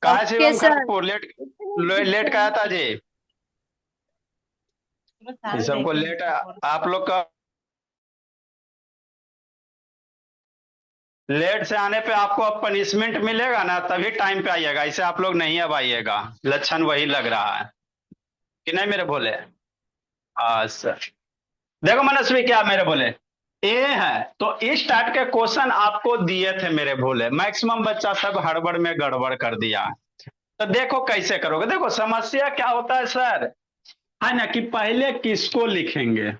कहा okay Shivam sir. Kharagpur late late का था जी। ये सबको लेट आप लोग का लेट से आने पे आपको अब पनिशमेंट मिलेगा ना, तभी टाइम पे आइएगा। इसे आप लोग नहीं अब आइएगा। लक्षण वही लग रहा है कि नहीं मेरे बोले। हाँ सर। देखो मनस्वी क्या मेरे बोले ए है। तो इस टाइप के क्वेश्चन आपको दिए थे मेरे भोले, मैक्सिमम बच्चा सब हड़बड़ में गड़बड़ कर दिया। तो देखो कैसे करोगे। देखो समस्या क्या होता है सर, है ना, कि पहले किसको लिखेंगे।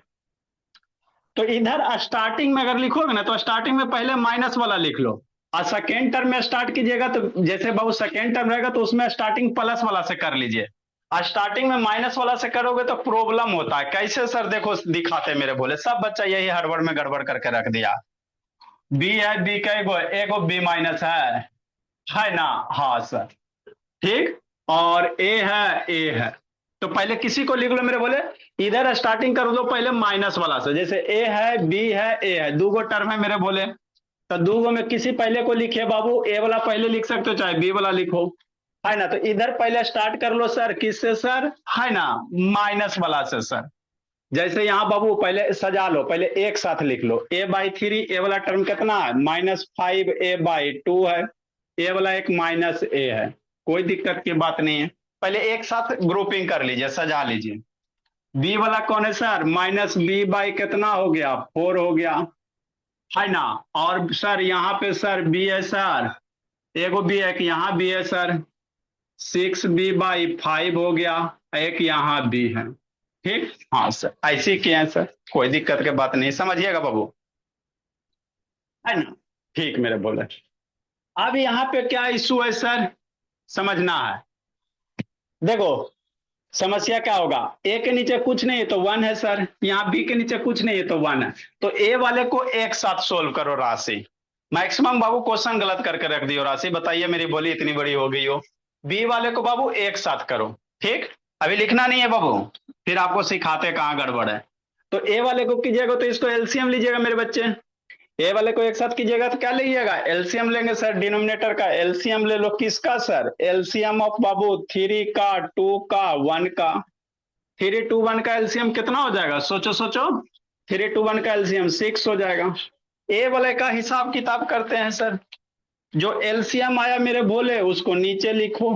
तो इधर स्टार्टिंग में अगर लिखोगे ना, तो स्टार्टिंग में पहले माइनस वाला लिख लो। और सेकेंड टर्म में स्टार्ट कीजिएगा तो जैसे बाबू सेकेंड टर्म रहेगा तो उसमें स्टार्टिंग प्लस वाला से कर लीजिए। और स्टार्टिंग में माइनस वाला से करोगे तो प्रॉब्लम होता है। कैसे सर, देखो दिखाते मेरे बोले, सब बच्चा यही हड़बड़ में गड़बड़ करके रख दिया। बी है, बी का एगो बी माइनस है ना। हाँ सर। ठीक। और ए है। तो पहले किसी को लिख लो मेरे बोले। इधर स्टार्टिंग कर दो पहले माइनस वाला से, जैसे ए है, बी है, ए है, दो गो टर्म है मेरे बोले। तो दो गो में किसी पहले को लिखिए बाबू, ए वाला पहले लिख सकते हो चाहे बी वाला लिखो, है ना। तो इधर पहले स्टार्ट कर लो सर, किससे सर, है ना, माइनस वाला से सर। जैसे यहाँ बाबू पहले सजा लो, पहले एक साथ लिख लो, a/3, ए वाला टर्म कितना है, -5a/2 है। ए वाला एक -a है। कोई दिक्कत की बात नहीं है। पहले एक साथ ग्रुपिंग कर लीजिए, सजा लीजिए। बी वाला कौन है सर, -b/, कितना हो गया, 4 हो गया, है ना। और सर यहाँ पे सर बी है सर, एगो बी है कि यहाँ बी है सर, 6b/5 हो गया। एक यहाँ बी है। ठीक। हाँ सर, ऐसे किए हैं सर, कोई दिक्कत की बात नहीं, समझिएगा बाबू, है ना। ठीक मेरे बोले। अब यहाँ पे क्या इशू है सर, समझना है। देखो समस्या क्या होगा, ए के नीचे कुछ नहीं है तो 1 है सर, यहाँ बी के नीचे कुछ नहीं है तो 1 है। तो ए वाले को एक साथ सोल्व करो राशि। मैक्सिमम बाबू क्वेश्चन गलत करके रख दियो राशि, बताइए मेरी बोली इतनी बड़ी हो गई हो। बी वाले को बाबू एक साथ करो। ठीक। अभी लिखना नहीं है बाबू, फिर आपको सिखाते कहाँ गड़बड़ है। तो ए वाले को कीजिएगा तो इसको एलसीएम लीजिएगा मेरे बच्चे। ए वाले को एक साथ कीजिएगा तो क्या लीजिएगा, एलसीएम लेंगे सर, डिनोमिनेटर का एलसीएम ले लो, किसका सर, एलसीएम ऑफ बाबू 3 का, 2 का, 1 का। 3 2 1 का एलसीएम कितना हो जाएगा, सोचो सोचो। 3 2 1 का एलसीएम 6 हो जाएगा। ए वाले का हिसाब किताब करते हैं सर। जो एलसीएम आया मेरे बोले उसको नीचे लिखो।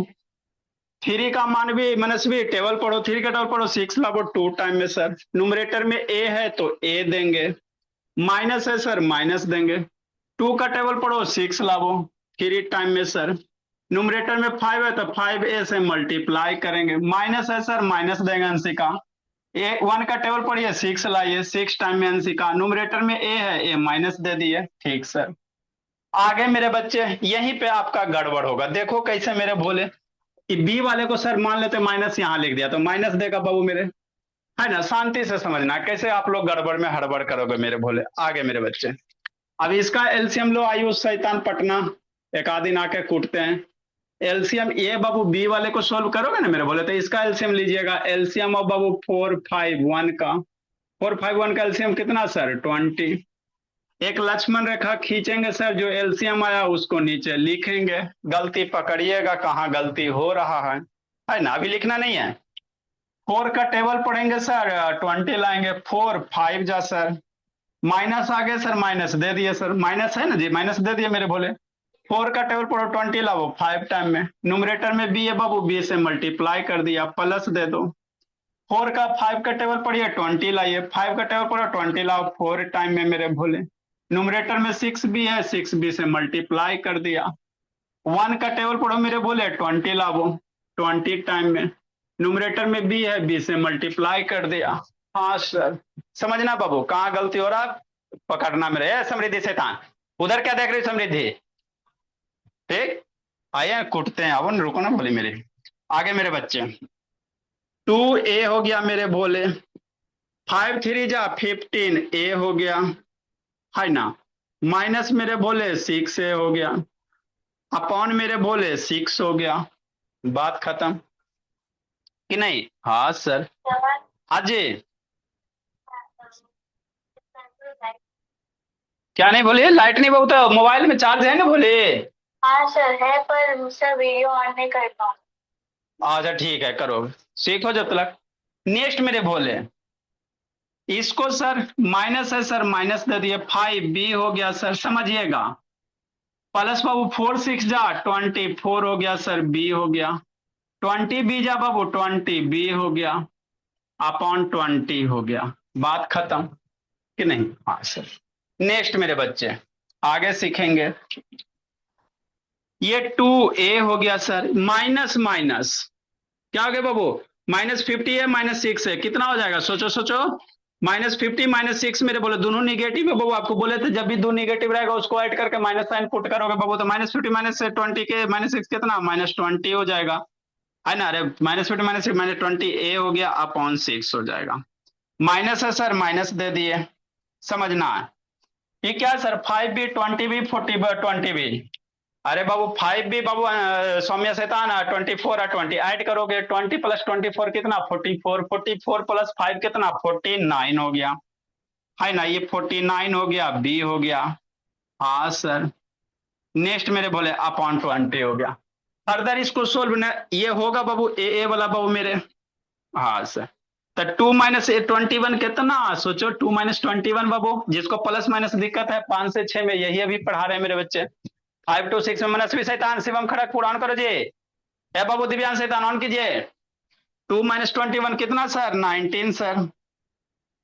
3 का मान भी मनस्वी टेबल पढ़ो, 3 का टेबल पढ़ो, 6 लाओ 2 टाइम में सर। न्यूमरेटर में ए है तो ए देंगे, माइनस है सर माइनस देंगे। 2 का टेबल पढ़ो, 6 लाओ 3 टाइम में सर। न्यूमरेटर में 5 है तो 5a से मल्टीप्लाई करेंगे, माइनस है सर माइनस देंगे अंशी का। ए 1 का टेबल पढ़िए, 6 लाइए, 6 टाइम में अंशी का, न्यूमरेटर में ए है, ए माइनस दे दिए। ठीक सर। आगे मेरे बच्चे यहीं पे आपका गड़बड़ होगा, देखो कैसे मेरे भोले। बी वाले को सर मान लेते माइनस यहाँ लिख दिया तो माइनस देगा बाबू मेरे, है ना। शांति से समझना कैसे आप लोग गड़बड़ में हड़बड़ करोगे मेरे भोले। आगे मेरे बच्चे, अब इसका एलसीएम लो, आयुष शैतान पटना, एक आदि आके कूटते हैं। एलसीएम ये बाबू बी वाले को सोल्व करोगे ना मेरे बोले, तो इसका एलसीएम लीजिएगा, एलसीएम ऑफ बाबू 4 5 1 का, 4 5 1 का एलसीएम कितना सर, 20। एक लक्ष्मण रेखा खींचेंगे सर, जो एलसीएम आया उसको नीचे लिखेंगे। गलती पकड़िएगा कहाँ गलती हो रहा है ना। अभी लिखना नहीं है। 4 का टेबल पढ़ेंगे सर, 20 लाएंगे, 4 5 जा सर, माइनस आ गया सर, माइनस दे दिए सर, माइनस है ना जी, माइनस दे दिए मेरे भोले। 4 का टेबल पढ़ो, 20 लाओ 5 टाइम में, न्यूमरेटर में बी है बाबू, बी से मल्टीप्लाई कर दिया, प्लस दे दो। 4 का 5 का टेबल पढ़िए, 20 लाइए, 5 का टेबल पढ़ो, 20 लाओ 4 टाइम में मेरे भोले। न्यूमरेटर में 6 बी है, 6 बी से मल्टीप्लाई कर दिया। 1 का टेबल पढ़ो मेरे बोले, 20 लाओ 20 टाइम में, न्यूमरेटर में बी है, बी से मल्टीप्लाई कर दिया। हाँ सर। समझना बाबू कहाँ गलती हो रहा, पकड़ना मेरे। समृद्धि से था उधर क्या देख रही समृद्धि। ठीक। आइए कूटते हैं, अब रुको ना बोले मेरे। आगे मेरे बच्चे, 2a हो गया मेरे बोले, 5 3 जा 15 a हो गया, है ना। माइनस मेरे बोले 6a हो गया, अपॉन मेरे बोले 6 हो गया। बात खत्म कि नहीं। हाँ सर। हाँ जी। क्या नहीं बोले, लाइट नहीं बहुत, मोबाइल में चार्ज है ना बोले। हाँ सर है, पर सर वीडियो ऑन नहीं कर पाऊँ। अच्छा ठीक है, करो, सीखो जब तक। नेक्स्ट मेरे बोले, इसको सर माइनस है सर, माइनस दे दिए, 5b हो गया सर, समझिएगा। प्लस बाबू 4 6 जा 24 हो गया सर, बी हो गया। 20b जा बाबू 20b हो गया, अपॉन 20 हो गया। बात खत्म कि नहीं? हाँ सर। नेक्स्ट मेरे बच्चे, आगे सीखेंगे। ये 2a हो गया सर, माइनस माइनस क्या हो गया बाबू? -50 है, -6 है, कितना हो जाएगा? सोचो सोचो। -50 -6 मेरे बोले दोनों निगेटिव है बाबू, आपको बोले थे जब भी दो निगेटिव रहेगा उसको ऐड करके माइनस साइन पुट करोगे बाबू, तो -50 -20 के -6 कितना? -20 हो जाएगा, है ना? अरे -50 -6 -20 a हो गया, अपॉन 6 हो जाएगा। माइनस है सर, माइनस दे दिए, समझना है। ये क्या है sir? 5b 20b 40b 20b। अरे बाबू 5b बाबू सौम्य शैतान 24 है, 20 ऐड करोगे, 20 प्लस 24 कितना? 44, 44 प्लस 5 कितना? 49 हो गया, है ना? ये 49 हो गया, बी हो गया। हाँ सर। नेक्स्ट मेरे बोले अपॉन 20 हो गया। फर्दर इसको सोल्व न, ये होगा बाबू ए वाला बाबू मेरे। हाँ सर। तो 2 - 21 कितना? सोचो, 2 - 21 बाबू, जिसको प्लस माइनस दिक्कत है 5 से 6 में, यही अभी पढ़ा रहे हैं मेरे बच्चे। 5 to 6 में मनस्वी शैतान शिवम खड़गपुर ऑन करो जी। ए बाबू दिव्यांश शैतान ऑन कीजिए। 2 - 21 कितना सर? 19 सर,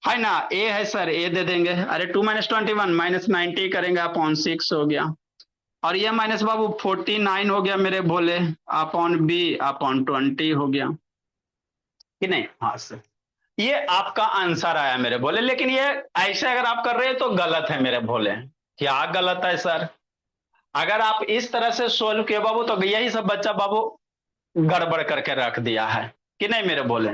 है ना? ए है सर, ए दे देंगे। अरे 2 - 21 -90 करेंगे, अपॉन 6 हो गया। और ये माइनस बाबू 49 हो गया मेरे भोले, अपॉन बी अपॉन 20 हो गया कि नहीं? हाँ सर। ये आपका आंसर आया मेरे भोले, लेकिन ये ऐसे अगर आप कर रहे हैं तो गलत है मेरे भोले। क्या गलत है सर? अगर आप इस तरह से सोल्व किए बाबू, तो यही सब बच्चा बाबू गड़बड़ करके रख दिया है कि नहीं मेरे बोले,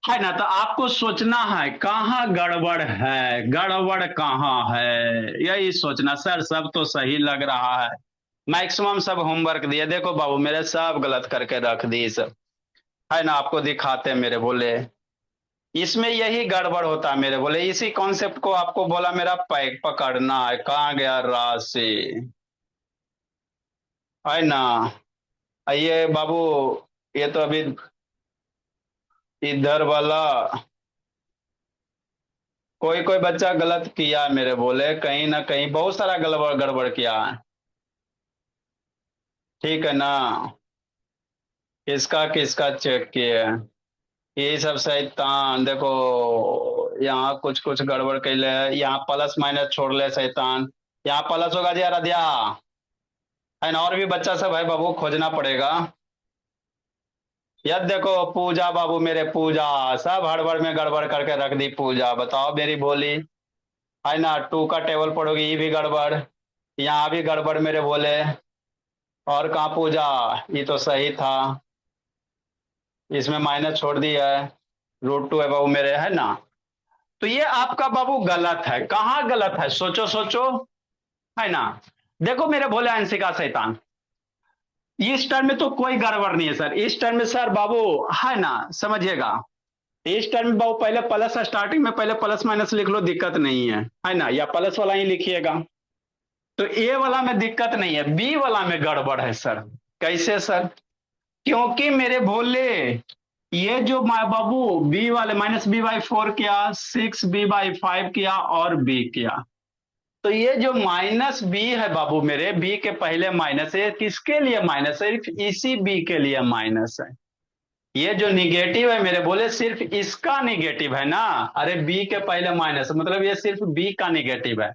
है ना? तो आपको सोचना है कहाँ गड़बड़ है, गड़बड़ कहाँ है, यही सोचना। सर सब तो सही लग रहा है, मैक्सिमम सब होमवर्क दिए, देखो बाबू मेरे सब गलत करके रख दी सब, है ना? आपको दिखाते मेरे बोले, इसमें यही गड़बड़ होता है मेरे बोले। इसी कॉन्सेप्ट को आपको बोला मेरा पैक पकड़ना है, कहाँ गया राशि, है ना? ये बाबू, ये तो अभी इधर वाला कोई कोई बच्चा गलत किया मेरे बोले, कहीं ना कहीं बहुत सारा गड़बड़ गड़बड़ किया है, ठीक है ना? किसका किसका चेक किए? ये सब शैतान देखो, यहाँ कुछ कुछ गड़बड़ कैले है, यहाँ प्लस माइनस छोड़ ले शैतान, यहाँ प्लस होगा जी आराध्या, है ना? और भी बच्चा सब है बाबू, खोजना पड़ेगा। यद देखो पूजा बाबू मेरे, पूजा सब हड़बड़ में गड़बड़ करके रख दी पूजा, बताओ मेरी बोली, है ना? 2 का टेबल पढ़ोगी, ये भी गड़बड़, यहाँ भी गड़बड़ मेरे बोले। और कहाँ पूजा? ये तो सही था, इसमें माइनस छोड़ दी है, √2 है बाबू मेरे, है ना? तो ये आपका बाबू गलत है, कहाँ गलत है? सोचो सोचो, है ना? देखो मेरे भोले अंशिका शैतान, इस टर्म में तो कोई गड़बड़ नहीं है सर, इस टर्म में सर बाबू, है ना? समझिएगा, इस टर्म में बाबू पहले प्लस, स्टार्टिंग में पहले प्लस माइनस लिख लो, दिक्कत नहीं है ना? या प्लस वाला ही लिखिएगा, तो ए वाला में दिक्कत नहीं है, बी वाला में गड़बड़ है सर। कैसे सर? क्योंकि मेरे भोले, ये जो बाबू बी वाले -b/4 किया, 6b/5 किया और बी किया, तो ये जो माइनस बी है बाबू मेरे, बी के पहले माइनस है, किसके लिए माइनस है? सिर्फ इसी बी के लिए माइनस है। ये जो निगेटिव है मेरे बोले, सिर्फ इसका निगेटिव है ना? अरे बी के पहले माइनस मतलब ये सिर्फ बी का निगेटिव है,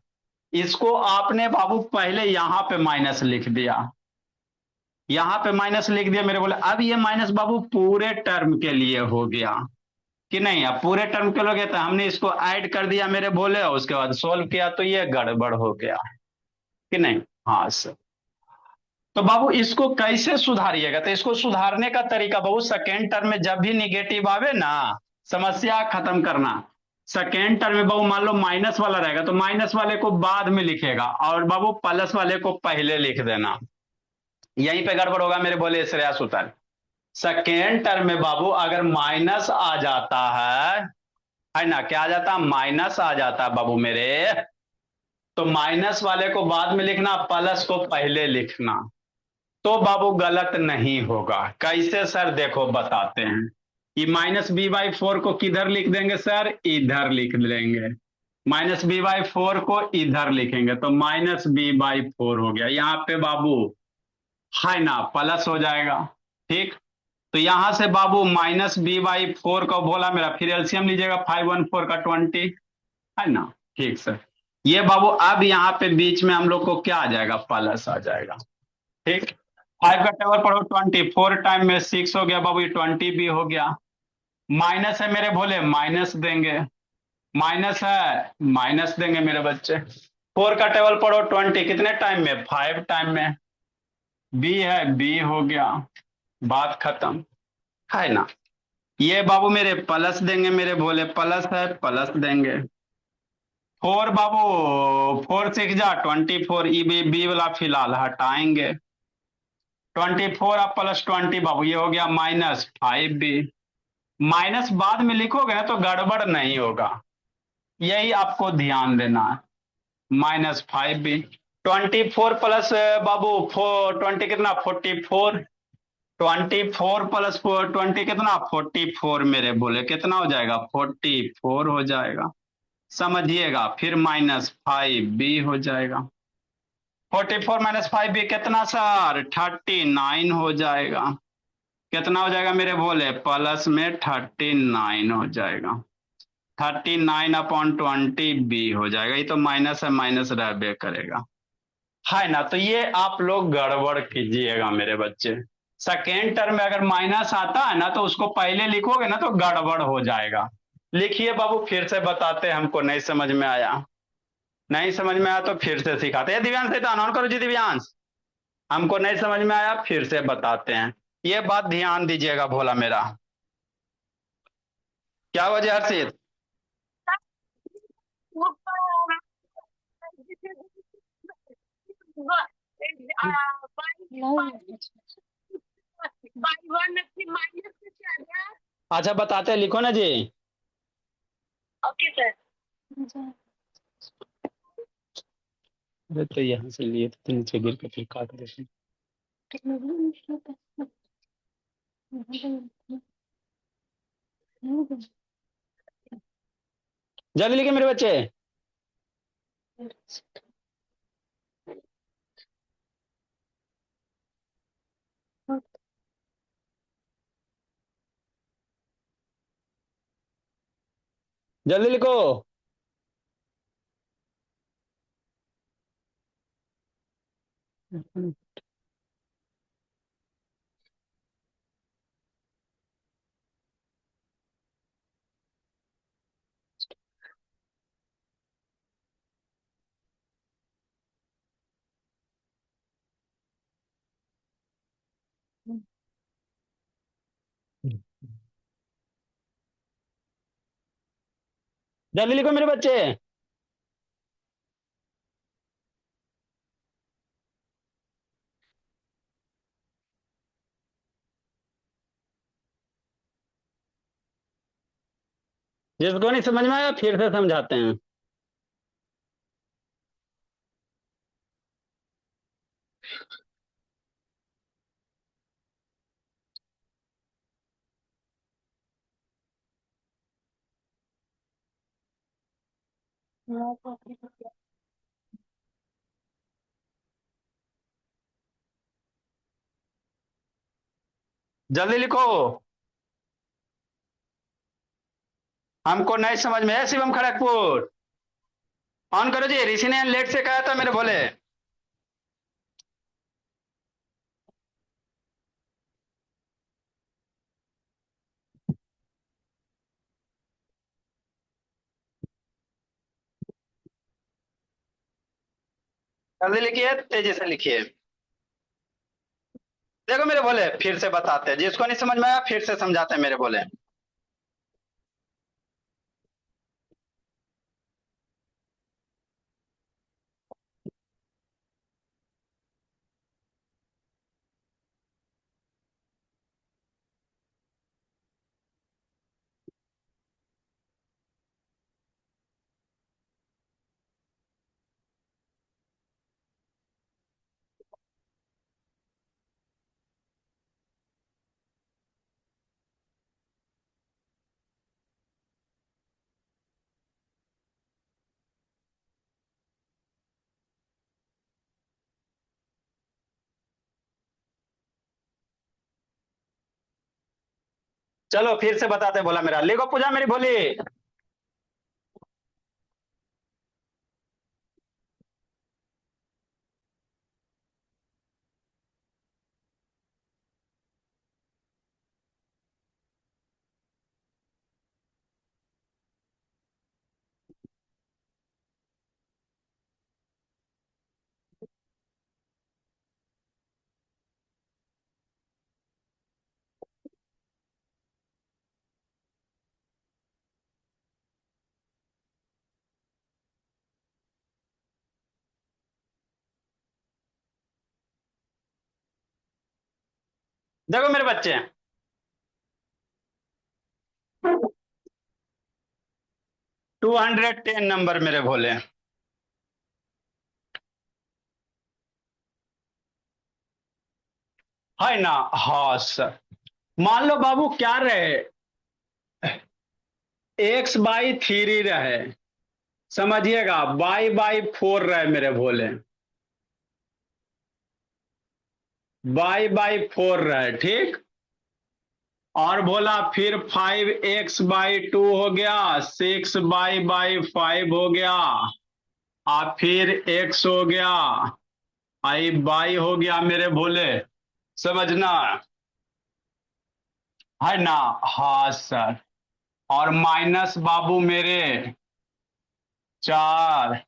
इसको आपने बाबू पहले यहां पे माइनस लिख दिया, यहां पे माइनस लिख दिया मेरे बोले। अब ये माइनस बाबू पूरे टर्म के लिए हो गया कि नहीं? अब पूरे टर्म के लिए तो हमने इसको ऐड कर दिया मेरे बोले, और उसके बाद सोल्व किया, तो ये गड़बड़ हो गया कि नहीं? हाँ सर। तो बाबू इसको कैसे सुधारिएगा? तो इसको सुधारने का तरीका बाबू, सेकेंड टर्म में जब भी निगेटिव आवे ना, समस्या खत्म करना। सेकेंड टर्म में बाबू मान लो माइनस वाला रहेगा, तो माइनस वाले को बाद में लिखेगा, और बाबू प्लस वाले को पहले लिख देना। यहीं पे गड़बड़ होगा मेरे बोले श्रेया सुतर। सेकेंड टर्म में बाबू अगर माइनस आ जाता है ना? क्या आ जाता? माइनस आ जाता है बाबू मेरे, तो माइनस वाले को बाद में लिखना, प्लस को पहले लिखना, तो बाबू गलत नहीं होगा। कैसे सर, देखो बताते हैं। कि -b/4 को किधर लिख देंगे सर, इधर लिख देंगे। -b/4 को इधर लिखेंगे तो -b/4 हो गया। यहाँ पे बाबू है ना, प्लस हो जाएगा। ठीक। तो यहां से बाबू -b/4 का बोला मेरा, फिर एलसीएम लीजिएगा, 5 1 4 का 20, है ना। ठीक सर। ये बाबू अब यहाँ पे बीच में हम लोग को क्या आ जाएगा, प्लस आ जाएगा। ठीक। 5 का टेबल पढ़ो, 24 टाइम में 6 हो गया बाबू, ये 20 भी हो गया। माइनस है मेरे भोले, माइनस देंगे। माइनस है, माइनस देंगे मेरे बच्चे। 4 का टेबल पढ़ो, 20 कितने टाइम में, 5 टाइम में। बी है, बी हो गया, बात खत्म, है ना। ये बाबू मेरे प्लस देंगे मेरे भोले, प्लस है, प्लस देंगे। 4 बाबू, 4 6 जा 24, ई बी वाला फिलहाल हटाएंगे। 24 अब +20 बाबू, ये हो गया -5b। माइनस बाद में लिखोगे ना तो गड़बड़ नहीं होगा, यही आपको ध्यान देना है। -5b। 24 प्लस बाबू 20 कितना, 44। 24 प्लस 20 कितना, 44 मेरे बोले, कितना हो जाएगा, 44 हो जाएगा। समझिएगा, फिर -5b हो जाएगा। 44 - 5b कितना सर, 39 हो जाएगा। कितना हो जाएगा मेरे बोले, प्लस में 39 हो जाएगा। 39/20 बी हो जाएगा। ये तो माइनस है, माइनस रहबे करेगा, है ना। तो ये आप लोग गड़बड़ कीजिएगा मेरे बच्चे। सेकेंड टर्म में अगर माइनस आता है ना तो उसको पहले लिखोगे ना तो गड़बड़ हो जाएगा। लिखिए बाबू, फिर से बताते हैं, हमको नहीं समझ में आया। नहीं समझ में आया तो फिर से सिखाते हैं। दिव्यांश से ऑन करो जी, दिव्यांश। हमको नहीं समझ में आया, फिर से बताते हैं। ये बात ध्यान दीजिएगा भोला मेरा। क्या वजह हर्षित। अच्छा बताते हैं, लिखो ना जी। Okay sir. अरे तो यहाँ से लिए तो नीचे गिर के फिर काट देते। जल्दी लिखे मेरे बच्चे। जल्दी लिखो। जल्दी लिखो मेरे बच्चे। जिसको नहीं समझ में आया फिर से समझाते हैं। जल्दी लिखो। हमको नहीं समझ में है, शिवम खड़गपुर। ऑन करो जी, ऋषि ने लेट से कहा था मेरे बोले। जल्दी लिखिए, तेजी से लिखिए। देखो मेरे बोले, फिर से बताते हैं, जिसको नहीं समझ में आया फिर से समझाते हैं मेरे बोले। चलो फिर से बताते बोला मेरा, लिखो पूजा मेरी बोली। देखो मेरे बच्चे, 210 नंबर मेरे भोले। है ना। हाँ सर। मान लो बाबू क्या रहे, x/3 रहे, समझिएगा, y/4 रहे मेरे भोले, y/4 रहे, ठीक। और बोला फिर 5x/2 हो गया, 6y/5 हो गया, और फिर x हो गया, y हो गया मेरे भोले, समझना, है ना। हाँ सर। और माइनस बाबू मेरे 4,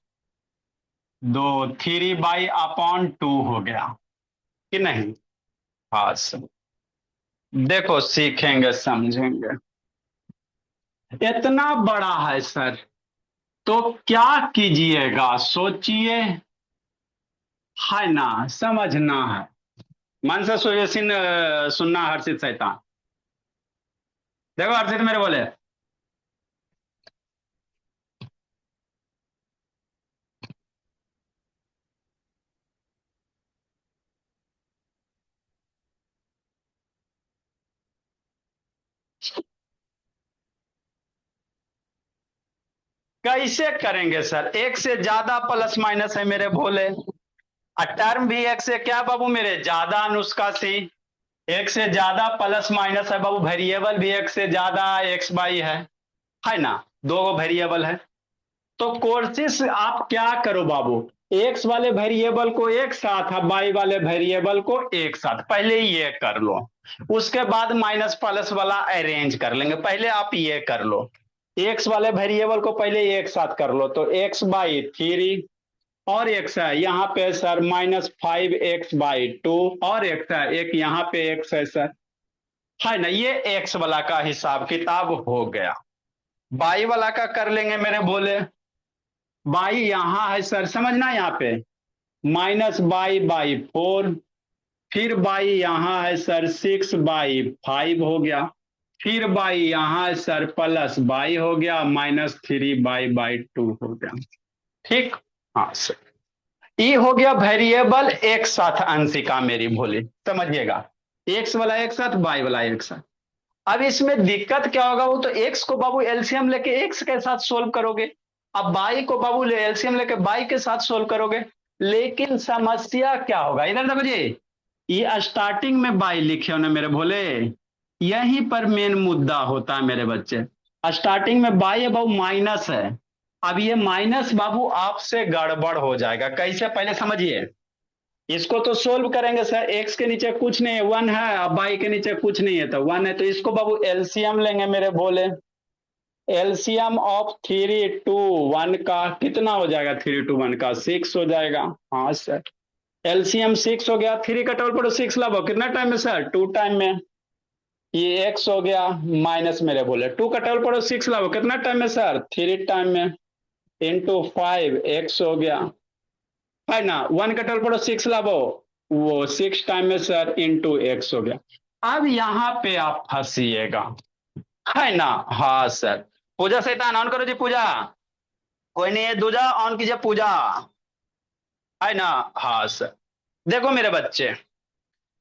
2, 3/2 हो गया कि नहीं। हाँ सर। देखो सीखेंगे समझेंगे। इतना बड़ा है सर, तो क्या कीजिएगा सोचिए, है ना, समझना है। मन से सुनना हर्षित शैतान। देखो हर्षित मेरे बोले, कैसे करेंगे सर, एक से ज्यादा प्लस माइनस है मेरे भोले, और टर्म भी एक से क्या बाबू मेरे ज्यादा, अनुष्का सी, एक से ज्यादा प्लस माइनस है बाबू, वेरिएबल भी एक से ज्यादा x/y है ना, दो वेरिएबल है। तो कोशिश आप क्या करो बाबू, एक्स वाले वेरिएबल को एक साथ और वाई वाले वेरिएबल को एक साथ, पहले ये कर लो, उसके बाद माइनस प्लस वाला अरेंज कर लेंगे, पहले आप ये कर लो, एक्स वाले वेरिएबल को पहले एक साथ कर लो, तो x/3 और एक्स है यहाँ पे सर -5x/2 और एक्स है एक यहाँ पे एक्स है सर, है ना, ये एक्स वाला का हिसाब किताब हो गया। बाई वाला का कर लेंगे मेरे बोले, बाई यहां है सर, समझना यहाँ पे -y/4, फिर बाई यहां है सर 6/5 हो गया, फिर बाई यहां है सर +y हो गया, -3y/2 हो गया, ठीक। हाँ सर। ये हो गया वेरिएबल एक साथ अंशिका मेरी भोली, समझिएगा, एक्स वाला एक साथ वाई वाला एक साथ। अब इसमें दिक्कत क्या होगा, वो तो एक्स को बाबू एलसीएम लेके एक्स के साथ सोल्व करोगे, अब बाई को बाबू एलसीएम लेके बाई के साथ सोल्व करोगे, लेकिन समस्या क्या होगा, इधर देखो जी, ये स्टार्टिंग में बाई लिखे हो ना मेरे भोले, यहीं पर मेन मुद्दा होता है मेरे बच्चे, स्टार्टिंग में बाई है बाबू माइनस है, अब ये माइनस बाबू आपसे गड़बड़ हो जाएगा, कैसे पहले समझिए, इसको तो सोल्व करेंगे सर, एक्स के नीचे कुछ नहीं है, 1 है, अब बाई के नीचे कुछ नहीं है तो 1 है, तो इसको बाबू एलसीएम लेंगे मेरे बोले, एलसीएम ऑफ 3 2 1 का कितना हो जाएगा, 3 2 1 का 6 हो जाएगा। हाँ सर। एलसीएम 6 हो गया, 3 का टोल पर 6 लाभ कितना टाइम में सर, 2 टाइम में, ये एक्स हो गया, माइनस मेरे बोले 2 का टोल पर 6 लाभ कितना टाइम में सर, 3 टाइम में, इंटू 5 एक्स हो गया, है ना, 1 का टोल पर 6 लाभो, वो 6 टाइम में सर इंटू एक्स हो गया। अब यहां पे आप फंसिएगा, है ना। हाँ सर। पूजा शैतान ऑन करो जी पूजा, कोई नहीं है दूजा ऑन कीजिए पूजा, है ना। हाँ सर। देखो मेरे बच्चे,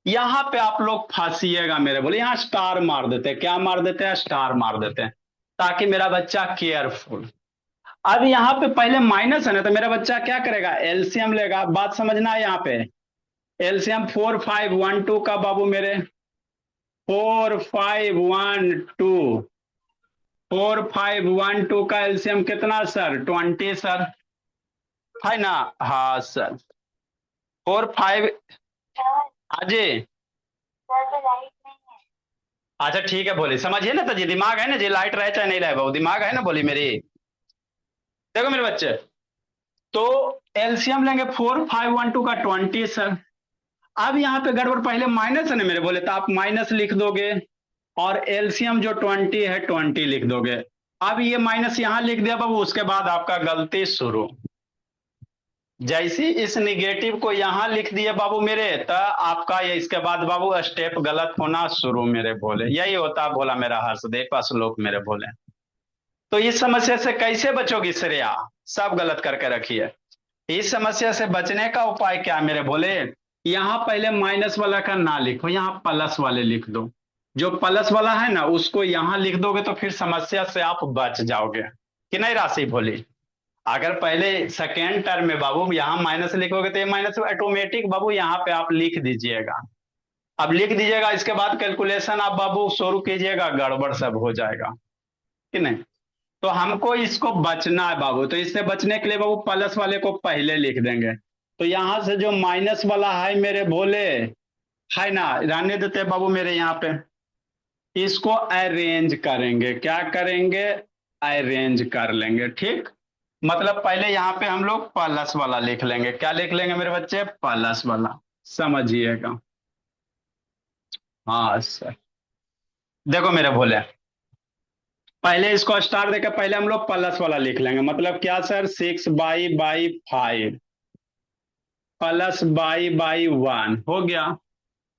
यहां पे आप लोग फंसिएगा मेरे बोले, यहाँ स्टार मार देते हैं, क्या मार देते हैं, स्टार मार देते हैं, ताकि मेरा बच्चा केयरफुल। अब यहाँ पे पहले माइनस है ना, तो मेरा बच्चा क्या करेगा, एलसीएम लेगा, बात समझना है यहाँ पे, एलसीएम 4 5 1 2 का बाबू मेरे 4512, 4512 का एलसीएम कितना सर? 20 सर, है ना? हाँ सर, 45। सर अजय, सर तो लाइट नहीं है। अच्छा ठीक है, बोली समझिए ना, तो जी दिमाग है ना जी, लाइट रहे चाहे नहीं रहे, बाबू दिमाग है ना, बोली मेरी। देखो मेरे बच्चे, तो एलसीएम लेंगे 4512 का 20 सर। अब यहाँ पे गड़बड़, पहले माइनस है ना मेरे बोले, तो आप माइनस लिख दोगे, और एलसीएम जो 20 है 20 लिख दोगे। अब ये माइनस यहां लिख दिया बाबू, उसके बाद आपका गलती शुरू। जैसी इस निगेटिव को यहां लिख दिए बाबू मेरे, तो आपका ये इसके बाद बाबू स्टेप गलत होना शुरू मेरे बोले। यही होता बोला मेरा हर्षदेव का श्लोक मेरे बोले। तो इस समस्या से कैसे बचोगी श्रेया? सब गलत करके रखिए। इस समस्या से बचने का उपाय क्या मेरे बोले? यहां पहले माइनस वाला का ना लिखो, यहां प्लस वाले लिख दो। जो प्लस वाला है ना उसको यहां लिख दोगे तो फिर समस्या से आप बच जाओगे, कि नहीं राशि भोली? अगर पहले सेकेंड टर्म में बाबू यहां माइनस लिखोगे तो ये माइनस ऑटोमेटिक बाबू यहां पे आप लिख दीजिएगा। अब लिख दीजिएगा, इसके बाद कैलकुलेशन आप बाबू शुरू कीजिएगा, गड़बड़ सब हो जाएगा, कि नहीं? तो हमको इसको बचना है बाबू, तो इससे बचने के लिए बाबू प्लस वाले को पहले लिख देंगे। तो यहां से जो माइनस वाला है मेरे भोले, है ना, रहने देते बाबू मेरे यहाँ पे, इसको अरेंज करेंगे। क्या करेंगे? अरेंज कर लेंगे, ठीक। मतलब पहले यहाँ पे हम लोग प्लस वाला लिख लेंगे। क्या लिख लेंगे मेरे बच्चे? प्लस वाला, समझिएगा। हाँ सर, देखो मेरे भोले, पहले इसको स्टार देकर पहले हम लोग प्लस वाला लिख लेंगे। मतलब क्या सर? 6/5 प्लस बाई 1 हो गया,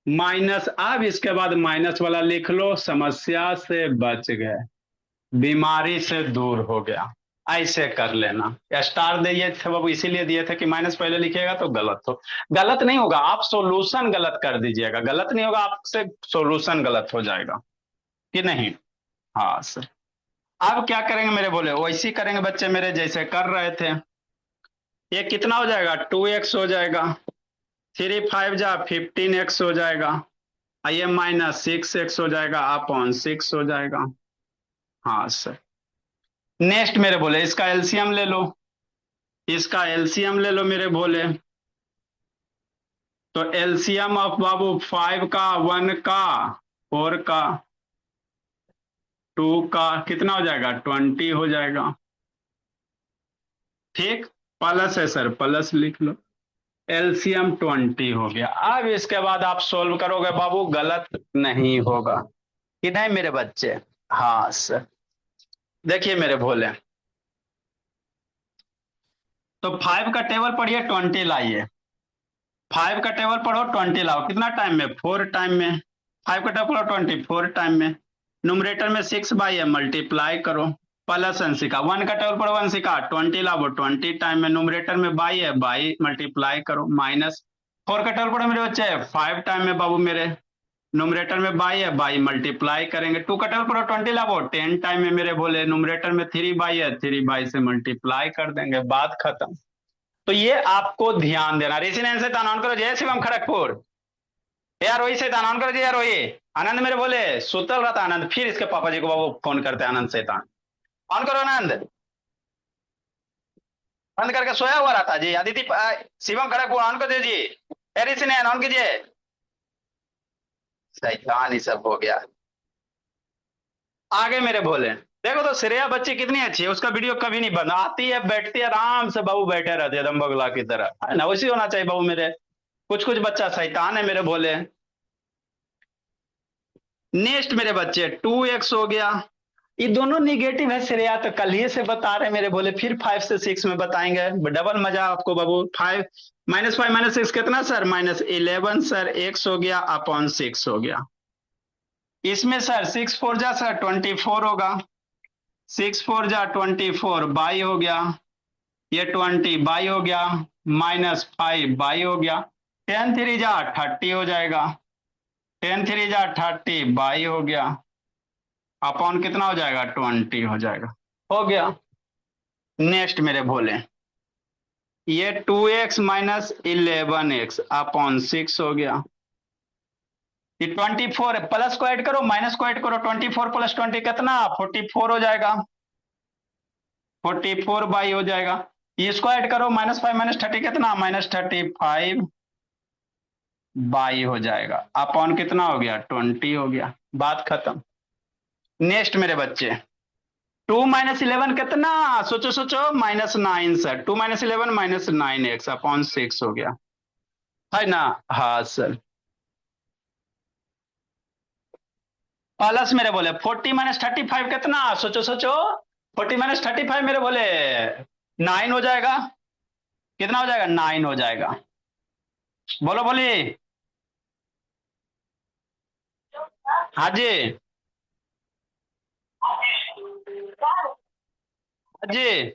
माइनस। अब इसके बाद माइनस वाला लिख लो, समस्या से बच गए, बीमारी से दूर हो गया। ऐसे कर लेना। स्टार दिए थे बाबू इसीलिए दिए थे कि माइनस पहले लिखिएगा तो गलत हो, गलत नहीं होगा, आप सोल्यूशन गलत कर दीजिएगा, गलत नहीं होगा आपसे, सोल्यूशन गलत हो जाएगा, कि नहीं? हाँ सर। अब क्या करेंगे मेरे बोले? वैसे ही करेंगे बच्चे मेरे, जैसे कर रहे थे। ये कितना हो जाएगा? 2x हो जाएगा, 3 5 जा 15x हो जाएगा, ये -6x हो जाएगा, अपॉन 6 हो जाएगा। हाँ सर। नेक्स्ट मेरे बोले, इसका एलसीएम ले लो, इसका एलसीएम ले लो मेरे भोले। तो एलसीएम ऑफ बाबू 5 का, 1 का, 4 का, 2 का कितना हो जाएगा? 20 हो जाएगा, ठीक। प्लस है सर, प्लस लिख लो। एलसीएम 20 हो गया। अब इसके बाद आप सोल्व करोगे बाबू, गलत नहीं होगा, कि नहीं मेरे बच्चे? हाँ सर। देखिए मेरे भोले, तो 5 का टेबल पढ़िए, 20 लाइए। 5 का टेबल पढ़ो, 20 लाओ, कितना टाइम में? 4 टाइम में। 5 का टेबल पढ़ो, 24 टाइम में। न्यूमरेटर में 6/m मल्टीप्लाई करो, प्लस अंशिका। 1 का टेबल पढ़ो, अंशिका 20 लाओ, 20 टाइम में। न्यूमरेटर में बाई है, बाई मल्टीप्लाई करो, माइनस। 4 का टेबल पढ़ो मेरे बच्चे, 5 टाइम में बाबू मेरे। न्यूमरेटर में बाई है, बाई मल्टीप्लाई करेंगे। 2 का टेबल पढ़ो, 20 लाओ, 10 टाइम में मेरे बोले। न्यूमरेटर में 3/, है 3/, से मल्टीप्लाई कर देंगे, बात खत्म। तो ये आपको ध्यान देना। ऋषि से ऑन करो, जय शिवम खड़गपुर। यार रोही से ऑन करो जी, यार रोही। आनंद मेरे बोले सुतल रहता आनंद, फिर इसके पापा जी को बाबू फोन करते आनंद शैतान। ऑन करो आनंद, बंद करके सोया हुआ रहता जी। अदिति शिवम खड़गपुर ऑन कर दीजिए। ऋषि ने ऑन कीजिए। शैतान ही सब हो गया। आगे मेरे बोले, देखो तो श्रेया बच्ची कितनी अच्छी है, उसका वीडियो कभी नहीं बंद, आती है बैठती है आराम से बाबू, बैठे रहते हैं बगला की तरह, है ना? वैसे होना चाहिए बाबू मेरे। कुछ कुछ बच्चा शैतान है मेरे बोले। नेक्स्ट मेरे बच्चे 2x हो गया। ये दोनों निगेटिव है श्रेया, तो कल ही से बता रहे मेरे बोले, फिर 5 से 6 में बताएंगे, डबल मजा आपको बाबू। 5 -5 -6 कितना सर? -11 सर, x हो गया अपॉन 6 हो गया। इसमें सर 6 4 जा सर 24 होगा, 6 4 जा 24 बाई हो गया, ये 20 बाई हो गया, -5 बाई हो गया, 10 3 जा 30 हो जाएगा, 10 3 जा 30 बाई हो गया, अपॉन कितना हो जाएगा? 20 हो जाएगा, हो गया। नेक्स्ट मेरे भोले, ये 2x -11x अपॉन 6 हो गया, ये 24 है, प्लस को ऐड करो माइनस को ऐड करो, 24 + 20 कितना 44 हो जाएगा, 44 हो जाएगा। इसको ऐड करो -5 - 30 कितना -35 हो जाएगा। अपॉन कितना हो गया 20 हो गया, बात खत्म। नेक्स्ट मेरे बच्चे, 2 - 11 कितना, सोचो सोचो -9 सर, 2 - 11 -9x अपॉन 6 हो गया, है ना। हाँ सर। प्लस मेरे बोले 40 - 35 कितना, सोचो सोचो, 40 - 35 मेरे बोले 9 हो जाएगा, कितना हो जाएगा 9 हो जाएगा। बोलो बोलिए। हाँ जी। हाँ जी।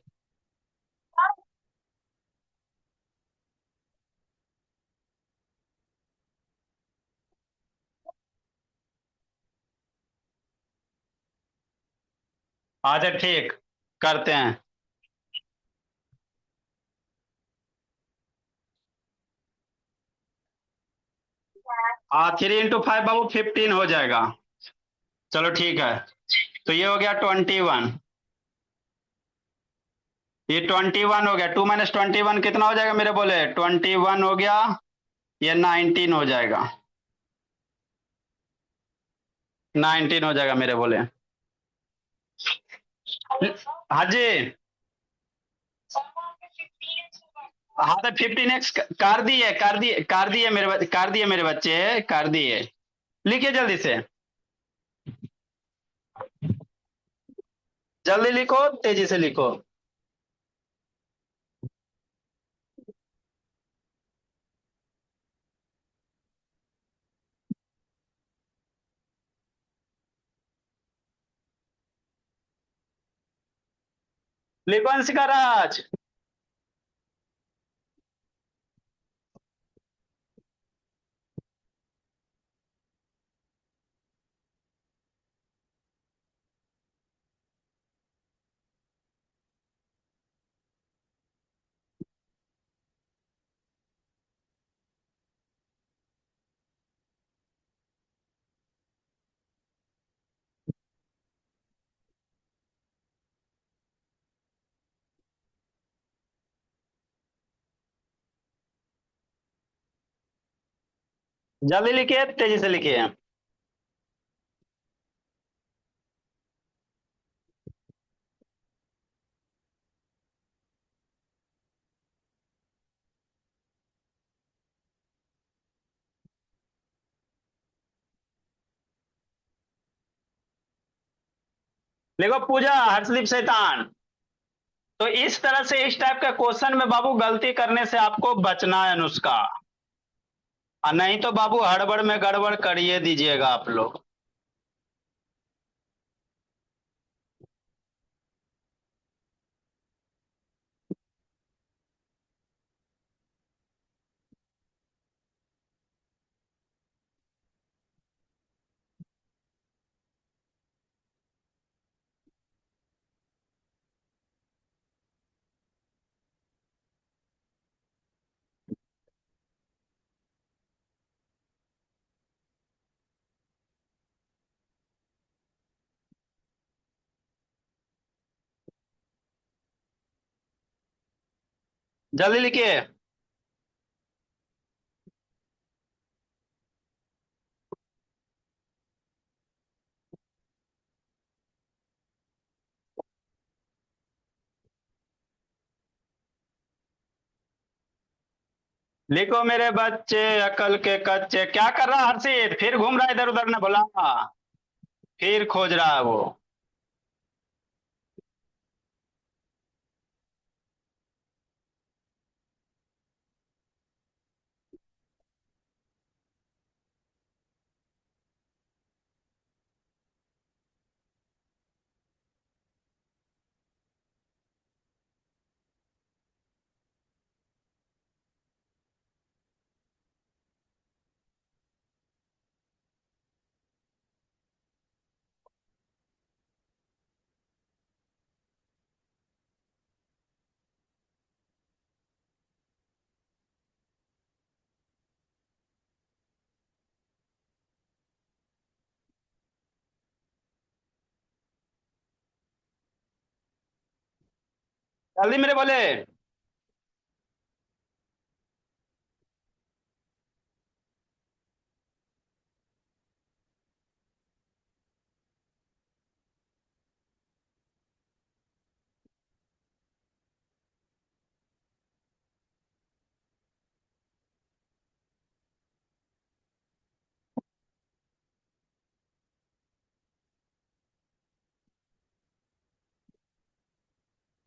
अच्छा ठीक, करते हैं। हाँ 3 × 5 बाबू 15 हो जाएगा। चलो ठीक है, तो ये हो गया 21, ये 21 हो गया। 2 - 21 कितना हो जाएगा मेरे बोले 21 हो गया, ये 19 हो जाएगा, 19 हो जाएगा मेरे बोले। हाँ जी। हाँ तो 15x कर दिए, कर दिए मेरे कर दिए मेरे बच्चे, कर दिए। लिखिए जल्दी से, जल्दी लिखो, तेजी से लिखो। लिखो अंशिका राज। जल्दी लिखिए, तेजी से लिखिए। लिखो पूजा हर्षदीप शैतान। तो इस तरह से इस टाइप का क्वेश्चन में बाबू गलती करने से आपको बचना है अनुष्का, और नहीं तो बाबू हड़बड़ में गड़बड़ करिए दीजिएगा आप लोग। जल्दी लिखिए। लिखो मेरे बच्चे अकल के कच्चे। क्या कर रहा है हर्षित, फिर घूम रहा है इधर उधर, ने बोला फिर खोज रहा है वो। जल्दी मेरे बोले।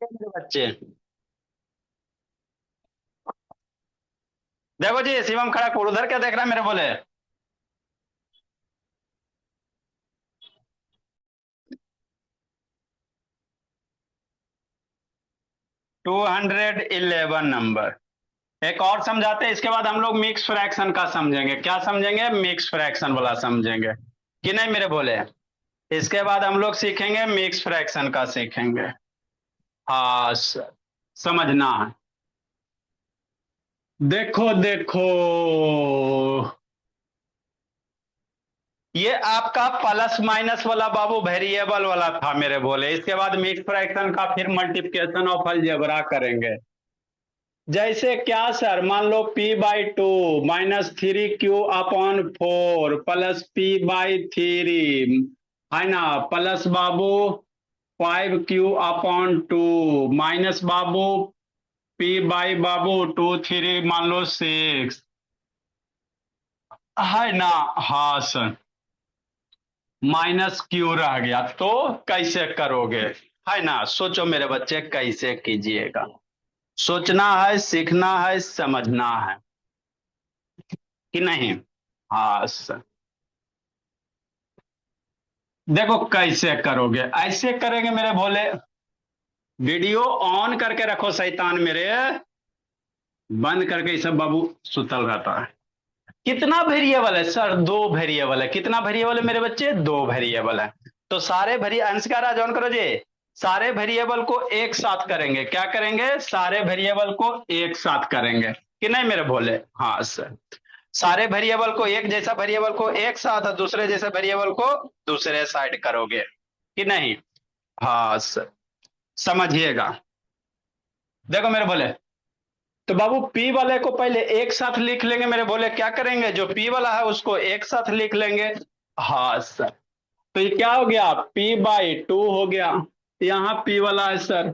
मेरे बच्चे, देखो जी शिवम खड़ा उधर क्या देख रहा है मेरे बोले। 211 नंबर। एक और समझाते हैं, इसके बाद हम लोग मिक्स फ्रैक्शन का समझेंगे। क्या समझेंगे? मिक्स फ्रैक्शन वाला समझेंगे कि नहीं मेरे बोले। इसके बाद हम लोग सीखेंगे मिक्स फ्रैक्शन का सीखेंगे। हाँ समझना है। देखो देखो, ये आपका प्लस माइनस वाला बाबू वेरिएबल वाला था मेरे बोले। इसके बाद मिक्स फ्रैक्शन का फिर मल्टीप्लिकेशन ऑफ अलजेब्रा करेंगे। जैसे क्या सर, मान लो p/2 -3q/4 प्लस p/3, है ना, प्लस बाबू 5q/2 माइनस बाबू p/2 मान लो 6, है ना। हाँ सर, माइनस क्यू रह गया तो कैसे करोगे, है ना। सोचो मेरे बच्चे कैसे कीजिएगा। सोचना है, सीखना है, समझना है कि नहीं। हाँ सर, देखो कैसे करोगे, ऐसे करेंगे मेरे भोले। वीडियो ऑन करके रखो शैतान मेरे, बंद करके ये सब बाबू सुतल रहता है। कितना वेरिएबल है सर? दो वेरिएबल है। कितना वेरिएबल है मेरे बच्चे? दो वेरिएबल है। तो सारे वेरिए अंश का राज ऑन करो जी। सारे वेरिएबल को एक साथ करेंगे। क्या करेंगे? सारे वेरिएबल को एक साथ करेंगे कि नहीं मेरे भोले। हाँ सर, सारे वेरिएबल को एक जैसा वेरिएबल को एक साथ और दूसरे जैसे वेरिएबल को दूसरे साइड करोगे कि नहीं। हाँ सर, समझिएगा। देखो मेरे भोले, तो बाबू पी वाले को पहले एक साथ लिख लेंगे मेरे बोले। क्या करेंगे? जो पी वाला है उसको एक साथ लिख लेंगे। हाँ सर, तो ये क्या हो गया? p/2 हो गया। यहाँ पी वाला है सर,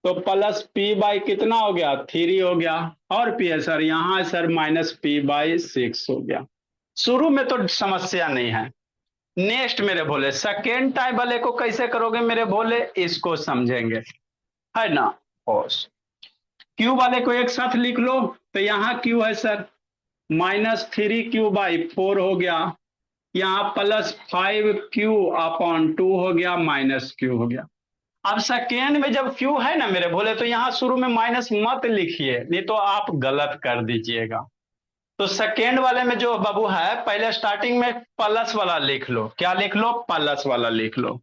तो प्लस p/कितना हो गया? 3 हो गया। और पी है सर, यहाँ है सर -p/6 हो गया। शुरू में तो समस्या नहीं है। नेक्स्ट मेरे बोले सेकेंड टाइप वाले को कैसे करोगे मेरे बोले, इसको समझेंगे, है ना। क्यू वाले को एक साथ लिख लो। तो यहाँ क्यू है सर -3q/4 हो गया। यहाँ +5q/2 हो गया, माइनस क्यू हो गया। अब सेकेंड में जब क्यू है ना मेरे बोले, तो यहाँ शुरू में माइनस मत लिखिए, नहीं तो आप गलत कर दीजिएगा। तो सेकेंड वाले में जो बाबू है, पहले स्टार्टिंग में प्लस वाला लिख लो। क्या लिख लो? प्लस वाला लिख लो।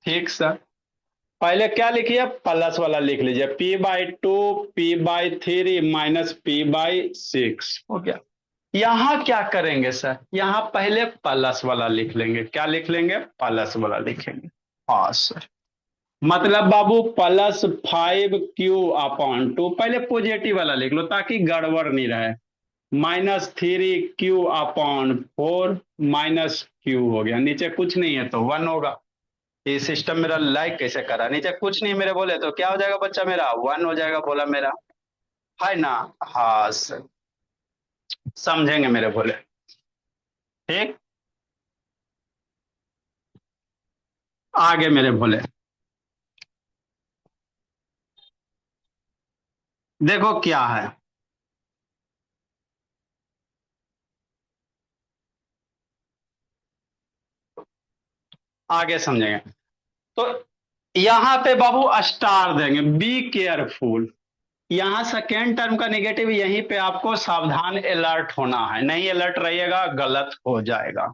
ठीक सर, पहले क्या लिखिए? प्लस वाला लिख लीजिए। p/2 p/3 -p/6 हो गया। यहां क्या करेंगे सर? यहां पहले प्लस वाला लिख लेंगे। क्या लिख लेंगे? प्लस वाला लिखेंगे। हाँ सर, मतलब बाबू +5q/2 पहले पॉजिटिव वाला लिख लो ताकि गड़बड़ नहीं रहे। -3q/4 माइनस क्यू हो गया। नीचे कुछ नहीं है तो 1 होगा। ये सिस्टम मेरा लाइक कैसे करा? नीचे कुछ नहीं मेरे बोले तो क्या हो जाएगा बच्चा मेरा? 1 हो जाएगा बोला मेरा, है ना। हाँ सर, समझेंगे मेरे बोले। ठीक, आगे मेरे बोले, देखो क्या है, आगे समझेंगे। तो यहां पे बाबू स्टार देंगे, बी केयरफुल। यहां सेकेंड टर्म का नेगेटिव, यहीं पे आपको सावधान अलर्ट होना है। नहीं अलर्ट रहिएगा गलत हो जाएगा।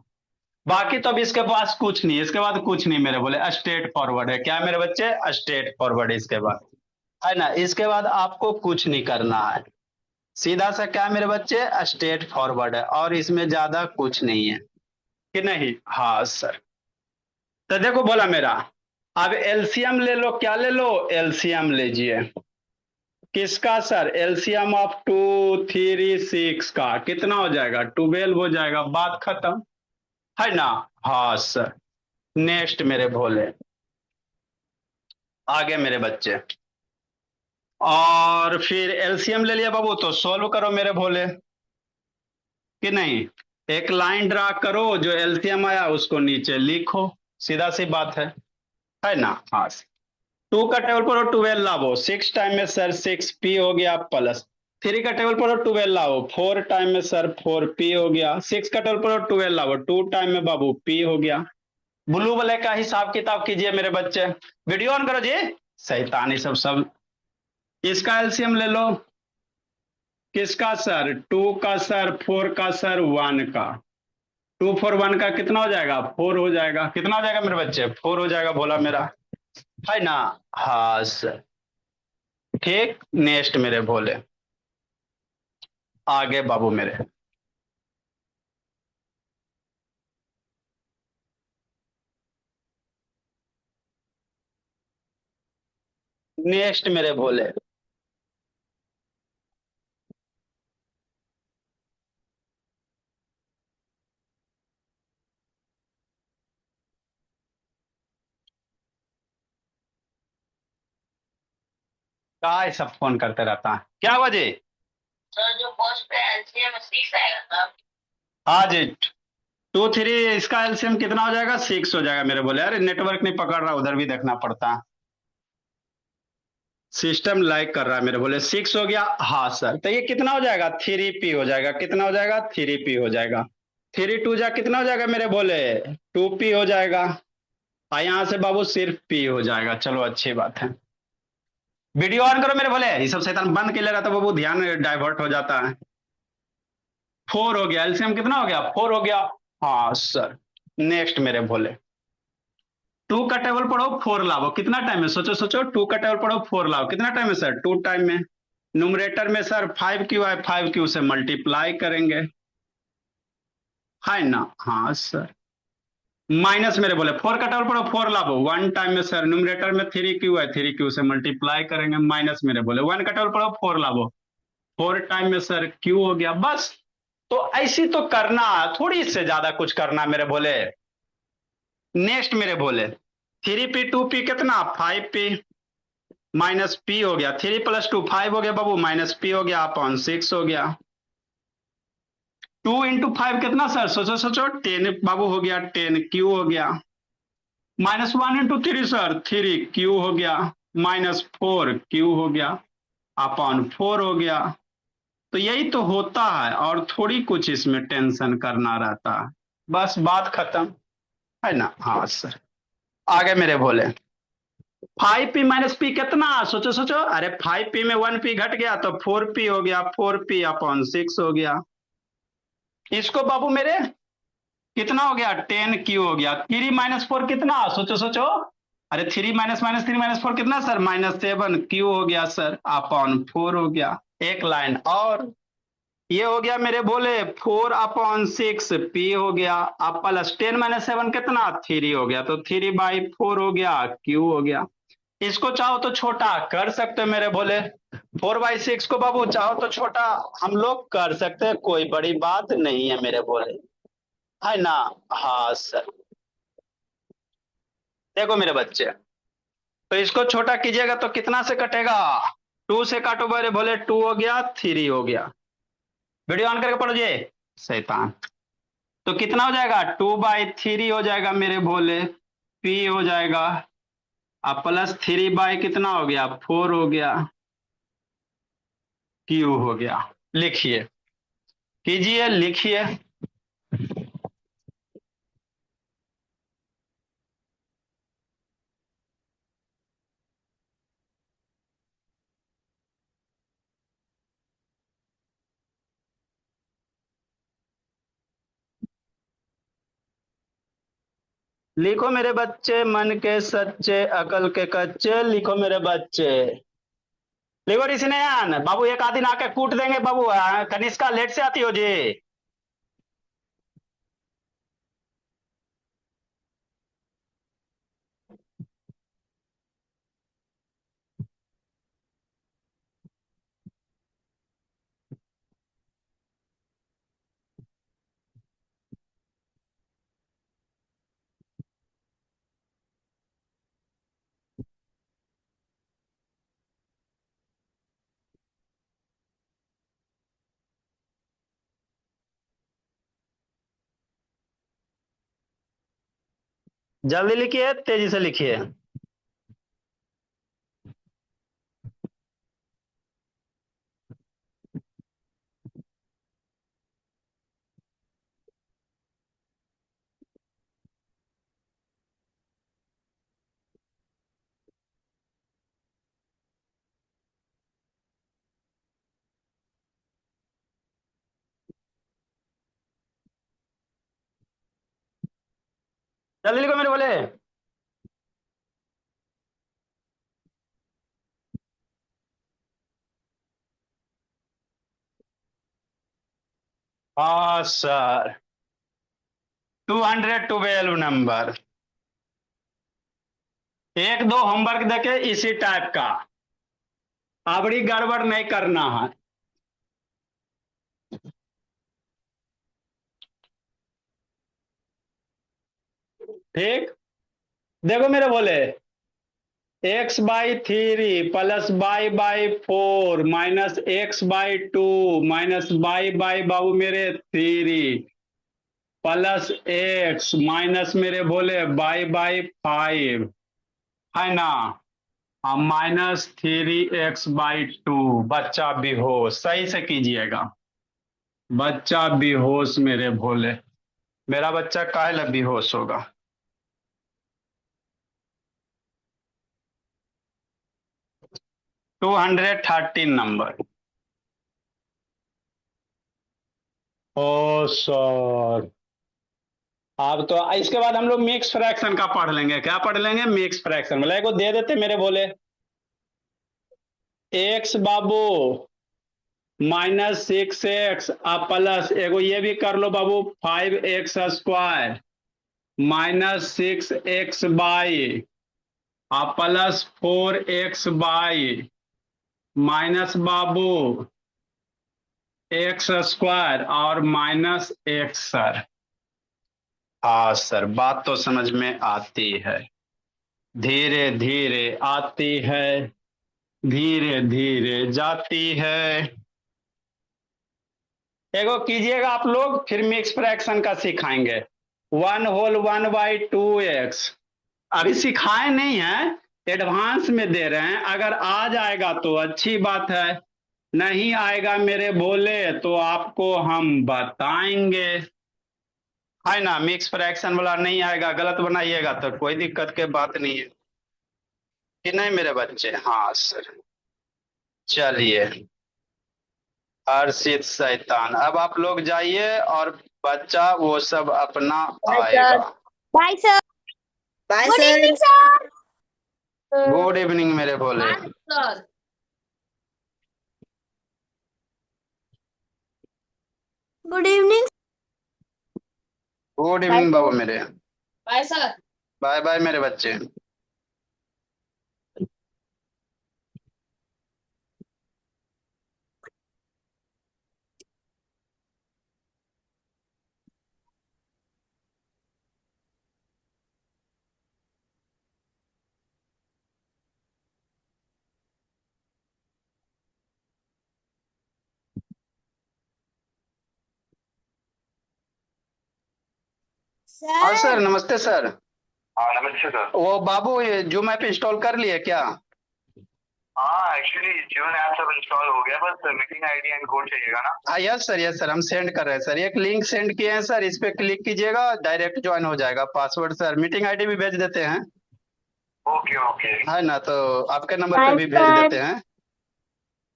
बाकी तो अब इसके पास कुछ नहीं, इसके बाद कुछ नहीं मेरे बोले, स्ट्रेट फॉरवर्ड है। क्या मेरे बच्चे? स्ट्रेट फॉरवर्ड है इसके बाद, है ना। इसके बाद आपको कुछ नहीं करना है, सीधा सा क्या मेरे बच्चे? स्ट्रेट फॉरवर्ड है, और इसमें ज्यादा कुछ नहीं है कि नहीं। हाँ सर, तो देखो बोला मेरा, अब एलसीएम ले लो। क्या ले लो? एलसीएम लीजिए। किसका सर? एलसीएम ऑफ 2, 3, 6 का कितना हो जाएगा? 12 हो जाएगा, बात खत्म, है ना? हाँ सर। नेक्स्ट मेरे भोले, आगे मेरे बच्चे। और फिर एलसीएम ले लिया बाबू, तो सॉल्व करो मेरे भोले, कि नहीं? एक लाइन ड्रा करो, जो एलसीएम आया उसको नीचे लिखो, सीधा सी बात है ना? हाँ। टू का टेबल पर 12 लाओ, 6 टाइम में सर 6p हो गया, प्लस 3 का टेबल पर 12 लाओ, 4 टाइम में सर 4p हो गया, 6 का टेबल पर 12 लाओ, 2 टाइम में बाबू p हो गया। ब्लू वाले का हिसाब किताब कीजिए मेरे बच्चे, वीडियो ऑन करो जी। शैतानी सब इसका एलसीएम ले लो। किसका सर? 2 का सर, 4 का सर, 1 का। 2 4 1 का कितना हो जाएगा? 4 हो जाएगा। कितना हो जाएगा मेरे बच्चे? 4 हो जाएगा, बोला मेरा, है ना? हाँ सर। ठीक, नेक्स्ट मेरे भोले, आगे बाबू मेरे। नेक्स्ट मेरे भोले, काय सब फोन करते रहता है, क्या बजे? सर जो फर्स्ट पे एलसीएम 6 आएगा सर। हाँ जी। 2 3, इसका एलसीएम कितना हो जाएगा? 6 हो जाएगा मेरे बोले। अरे नेटवर्क नहीं पकड़ रहा, उधर भी देखना पड़ता है, सिस्टम लाइक कर रहा है मेरे बोले। 6 हो गया, हाँ सर। तो ये कितना हो जाएगा? 3p हो जाएगा। कितना हो जाएगा? 3p हो जाएगा। 3 2 जा कितना हो जाएगा मेरे बोले? 2p हो जाएगा। और यहाँ से बाबू सिर्फ p हो जाएगा। चलो अच्छी बात है, वीडियो ऑन करो मेरे बोले। ये सब शैतान बंद के ले रहा था बाबू, ध्यान डाइवर्ट हो जाता है। 4 हो गया, एलसीएम कितना हो गया? 4 हो गया, हाँ सर। नेक्स्ट मेरे भोले, 2 का टेबल पढ़ो, 4 लाओ, कितना टाइम है? सोचो सोचो, 2 का टेबल पढ़ो, 4 लाओ, कितना टाइम है सर? 2 टाइम में। न्यूमरेटर में सर 5q है, 5q से मल्टीप्लाई करेंगे, है ना? हाँ सर। माइनस मेरे बोले, 4 का टेबल पढ़ो, 4 लाओ, 1 टाइम में सर न्यूमरेटर में 3q है, 3q से मल्टीप्लाई करेंगे, माइनस मेरे बोले 1 का टेबल पढ़ो, 4 लाओ, 4 टाइम में सर q हो गया, बस। तो ऐसी तो करना, थोड़ी इससे ज्यादा कुछ करना मेरे बोले। नेक्स्ट मेरे बोले, 3p 2p कितना? 5p, माइनस p हो गया, 3 + 2 5 हो गया बाबू, माइनस p हो गया, अपॉन 6 हो गया। 2 × 5 कितना सर? सोचो सोचो, 10 बाबू हो गया, 10q हो गया, -1 × 3 सर 3q हो गया, -4q हो गया, अपॉन 4 हो गया। तो यही तो होता है, और थोड़ी कुछ इसमें टेंशन करना रहता है, बस बात खत्म, है ना? हाँ सर। आगे मेरे भोले, 5p - p कितना? सोचो सोचो, अरे 5p में 1p घट गया तो 4p हो गया, 4p अपॉन 6 हो गया। इसको बाबू मेरे कितना हो गया? 10q हो गया। 3 - 4 कितना? सोचो सोचो, अरे 3 -3 - 4 कितना सर? -7q हो गया सर, अपॉन 4 हो गया। एक लाइन और, ये हो गया मेरे बोले 4 अपॉन 6 p हो गया, अब प्लस 10 - 7 कितना? 3 हो गया, तो 3/4 हो गया, q हो गया। इसको चाहो तो छोटा कर सकते हो मेरे भोले, 4/6 को बाबू चाहो तो छोटा हम लोग कर सकते हैं, कोई बड़ी बात नहीं है मेरे भोले, है ना? हाँ सर। देखो मेरे बच्चे, तो इसको छोटा कीजिएगा तो कितना से कटेगा? 2 से काटो मेरे भोले, 2 हो गया, 3 हो गया। वीडियो ऑन करके पढ़ो जी, शैतान। तो कितना हो जाएगा? 2/3 हो जाएगा मेरे भोले, p हो जाएगा, अब प्लस 3 कितना हो गया? 4 हो गया, q हो गया। लिखिए, कीजिए, लिखिए। लिखो मेरे बच्चे, मन के सच्चे, अकल के कच्चे, लिखो मेरे बच्चे। लिखो ऋषिनयन बाबू, एक आधी आके कूट देंगे बाबू, कनिष्का लेट से आती हो जी। जल्दी लिखिए, तेजी से लिखिए। जल्दी लिखो मेरे बोले। हाँ सर, 212 नंबर। एक दो होमवर्क देखे इसी टाइप का, अबड़ी गड़बड़ नहीं करना है। ठीक, देखो मेरे बोले, x/3 plus y/4 minus x/2 minus y बाबू मेरे 3 प्लस x माइनस मेरे बोले y/5 है ना, -3x/2। बच्चा बेहोश, सही से कीजिएगा। बच्चा बेहोश मेरे भोले, मेरा बच्चा काहे ला बेहोश होगा। 213 नंबर। ओ सर, अब तो इसके बाद हम लोग मिक्स फ्रैक्शन का पढ़ लेंगे। क्या पढ़ लेंगे? Mix fraction. मतलब को दे देते मेरे बोले, एक्स बाबू -6x प्लस एगो ये भी कर लो बाबू 5x² -6x/, plus 4x/, minus बाबू x² और -x सर। हाँ सर, बात तो समझ में आती है, धीरे धीरे आती है, धीरे धीरे जाती है। एगो कीजिएगा आप लोग, फिर मिक्स फ्रैक्शन का सिखाएंगे। 1/1/2x अभी सिखाए नहीं है, एडवांस में दे रहे हैं। अगर आ जाएगा तो अच्छी बात है, नहीं आएगा मेरे बोले तो आपको हम बताएंगे, है ना। मिक्स फ्रैक्शन वाला नहीं आएगा, गलत बनाइएगा तो कोई दिक्कत के बात नहीं है कि नहीं मेरे बच्चे। हाँ सर, चलिए। हर्षित शैतान, अब आप लोग जाइए और बच्चा वो सब अपना बाय आएगा। Sir. Bye sir. Bye good sir. Evening sir. Good evening मेरे भोले। Sir good evening. Good bye evening बाबू सर। मेरे। Bye sir. बाय बाय मेरे बच्चे। हाँ सर, सर नमस्ते सर। हाँ नमस्ते सर। वो बाबू ये जूम ऐप इंस्टॉल कर लिए क्या? हाँ एक्चुअली जीवन ऐप सब इंस्टॉल हो गया, बस मीटिंग आईडी एंड कोड चाहिएगा ना। हाँ यस सर, हम सेंड कर रहे हैं सर। एक लिंक सेंड किए हैं सर, इस पे क्लिक कीजिएगा, डायरेक्ट ज्वाइन हो जाएगा। पासवर्ड सर, मीटिंग आईडी भी भेज देते हैं, ओके ओके। है ना, तो आपके नंबर पे बाय भी भेज सर। देते हैं।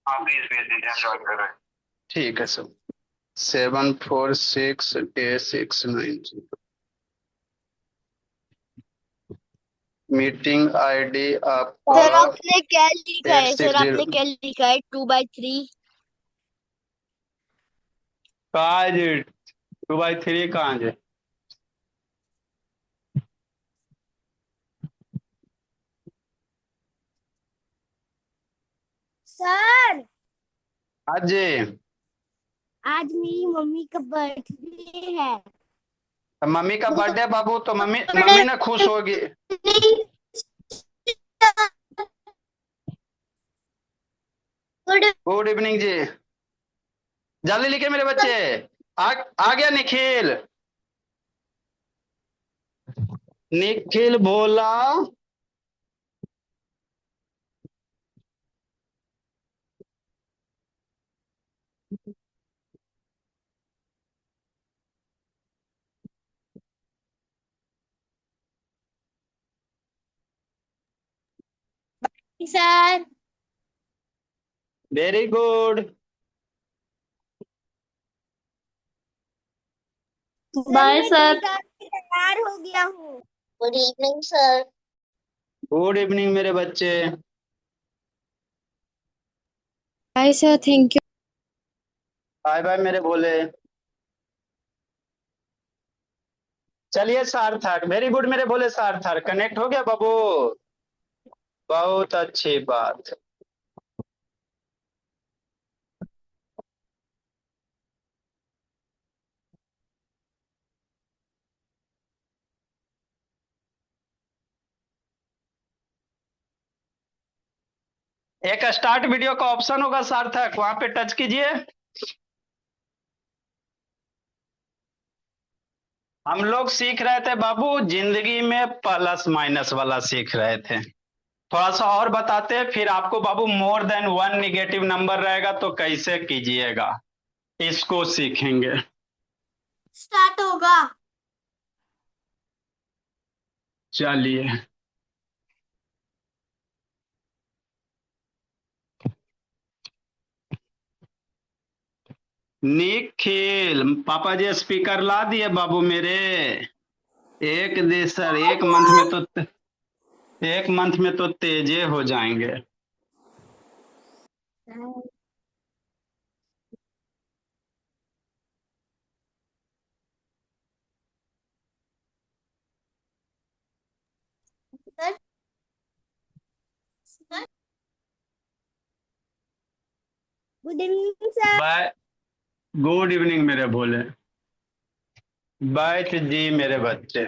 हाँ प्लीज भेज दीजिए, हम ज्वाइन कर रहे हैं। ठीक है sir. 746A690 meeting ID sir आपका आपने क्या लिखा है? सर आपने 860 क्या लिखा है? 2/3। कहाँ है जी? 2/3 कहाँ है? सर हाँ जी। आज मेरी मम्मी का बर्थडे है। मम्मी का बर्थडे बाबू, तो मम्मी गुड मम्मी ना खुश होगी। इवनिंग। गुड गुड इवनिंग जी। जल्दी लिखे मेरे बच्चे। आ गया निखिल। निखिल भोला। Sir. Very good. Bye sir. तैयार हो गया हूँ। Good evening sir. Good evening मेरे बच्चे। Bye sir, thank you. Bye bye मेरे भोले। चलिए सार्थक, वेरी गुड मेरे भोले सार्थक, कनेक्ट हो गया बाबू। बहुत अच्छी बात। एक स्टार्ट वीडियो का ऑप्शन होगा सार्थक, वहां पे टच कीजिए। हम लोग सीख रहे थे बाबू, जिंदगी में प्लस माइनस वाला सीख रहे थे। थोड़ा सा और बताते, फिर आपको बाबू more than one negative number रहेगा तो कैसे कीजिएगा, इसको सीखेंगे। स्टार्ट होगा। चलिए। निखिल, पापा जी स्पीकर ला दिए बाबू मेरे। एक दे सर, एक मंथ में तो तेजे हो जाएंगे। Good evening sir. Bye. Good evening मेरे भोले। बैठ जी मेरे बच्चे।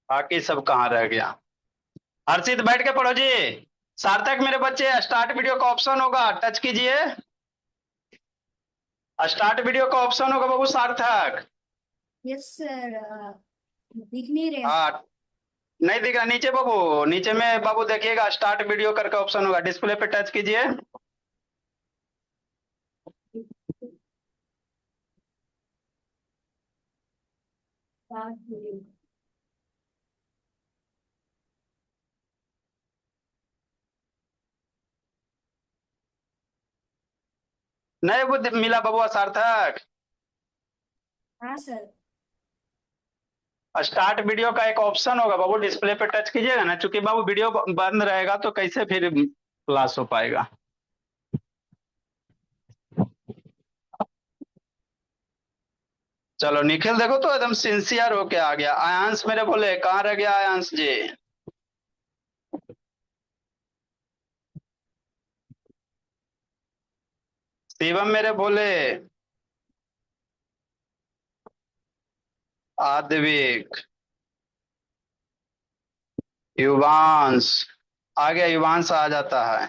बाकी सब कहाँ रह गया। हर्षित बैठ के पढ़ो जी। सार्थक मेरे बच्चे, स्टार्ट वीडियो का ऑप्शन होगा, टच कीजिए। स्टार्ट वीडियो का ऑप्शन होगा बाबू सार्थक। Yes sir. दिख नहीं रहे। हाँ, नहीं दिख रहा नीचे बाबू, नीचे में बाबू देखिएगा, स्टार्ट वीडियो करके ऑप्शन होगा, डिस्प्ले पे टच कीजिए। नहीं वो मिला बाबू सार्थक। हाँ सर। स्टार्ट वीडियो का एक ऑप्शन होगा बाबू, डिस्प्ले पे टच कीजिएगा ना, चूंकि बाबू वीडियो बंद रहेगा तो कैसे फिर क्लास हो पाएगा। चलो निखिल देखो तो एकदम सिंसियर होके आ गया। आयांश मेरे बोले, कहाँ रह गया आयांश जी। शिवम मेरे बोले। आद्विक। युवांश। आ गया, युवांश आ जाता है।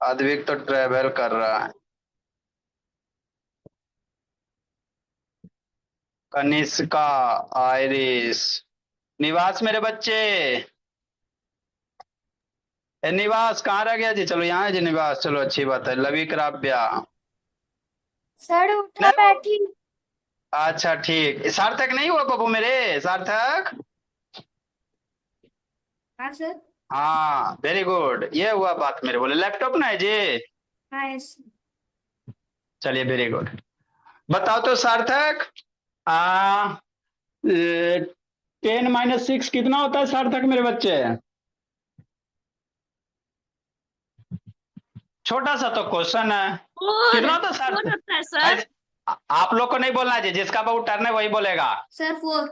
आद्विक तो ट्रेवल कर रहा है। कनिष्का। आयरिस। निवास मेरे बच्चे। निवास कहाँ रह गया जी, चलो यहाँ है जी निवास, चलो अच्छी बात है। लवी क्राव्या। सर उठा नहीं बैठी। अच्छा ठीक, सार्थक नहीं हुआ बाबू मेरे, सार्थक। हाँ सर। हाँ वेरी गुड, ये हुआ बात मेरे बोले, लैपटॉप ना है जी। हाँ यस। चलिए वेरी गुड। बताओ तो सार्थक, आ 10 - 6 कितना होता है सार्थक मेरे बच्चे। छोटा सा तो क्वेश्चन है। कितना होता है सार्थक। सर। आप लोग को नहीं बोलना है जी, जिसका बाबू टर्न है वही बोलेगा। सर 4।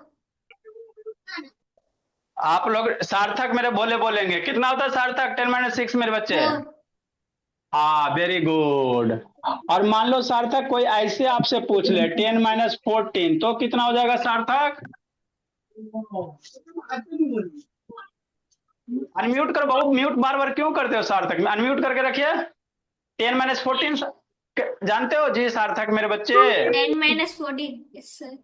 आप लोग सार्थक मेरे बोले बोलेंगे, कितना होता है सार्थक 10 - 6 मेरे बच्चे। 4। हाँ वेरी गुड। और मान लो सार्थक कोई ऐसे आपसे पूछ ले 10 - 14 तो कितना हो जाएगा सार्थक। अनम्यूट करो बाबू, म्यूट बार बार क्यों करते हो सार्थक? अनम्यूट करके रखिए। 10 - 14 जानते हो जी सार्थक मेरे बच्चे? 10 - 14 यस सर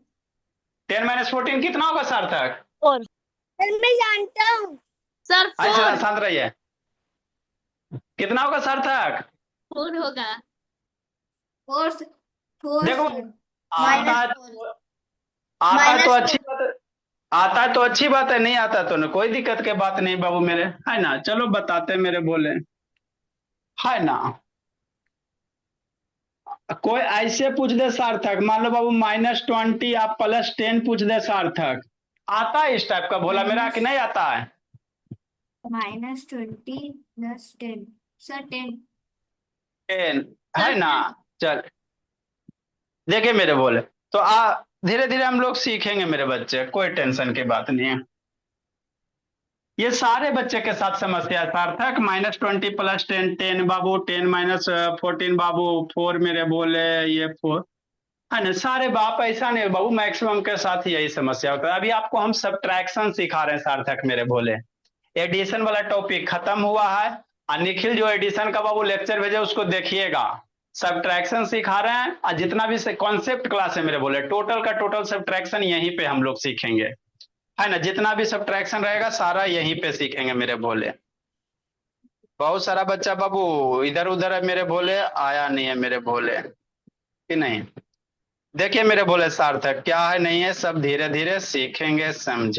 10 - 14 कितना होगा सार्थक? सर मैं जानता हूँ सर। अच्छा शांत रहिए। कितना होगा सार्थक? 4 होगा। 4 देखो सर आता है आता है तो अच्छी बात है, आता है तो अच्छी बात है, नहीं आता तो ना कोई दिक्कत के बात नहीं बाबू मेरे, है ना। चलो बताते मेरे बोले, है ना। कोई ऐसे पूछ दे सार्थक, मान लो बाबू -20 आप +10 पूछ दे सार्थक, आता है इस टाइप का भोला मेरा कि नहीं आता है? -20 + 10 सर 10 10 है ना। चल देखिए मेरे बोले, तो धीरे धीरे हम लोग सीखेंगे मेरे बच्चे, कोई टेंशन की बात नहीं है। ये सारे बच्चे के साथ समस्या है सार्थक। -20 + 10 10 बाबू, 10 - 14 बाबू 4 मेरे बोले, ये 4 है ना। सारे बाप ऐसा नहीं बाबू, मैक्सिमम के साथ यही समस्या होता है। अभी आपको हम सब्ट्रैक्शन सिखा रहे हैं सार्थक मेरे बोले। एडिशन वाला टॉपिक खत्म हुआ है, और निखिल जो एडिशन का बाबू लेक्चर भेजे उसको देखिएगा। सब्ट्रैक्शन सिखा रहे हैं, और जितना भी कॉन्सेप्ट क्लास है मेरे बोले, टोटल का टोटल सब्ट्रैक्शन यहीं पे हम लोग सीखेंगे, है ना। जितना भी सब्ट्रैक्शन रहेगा सारा यहीं पे सीखेंगे मेरे बोले। बहुत सारा बच्चा बाबू इधर उधर है मेरे बोले, आया नहीं है मेरे बोले कि नहीं। देखिए मेरे बोले सार्थक क्या है नहीं है, सब धीरे धीरे सीखेंगे समझे।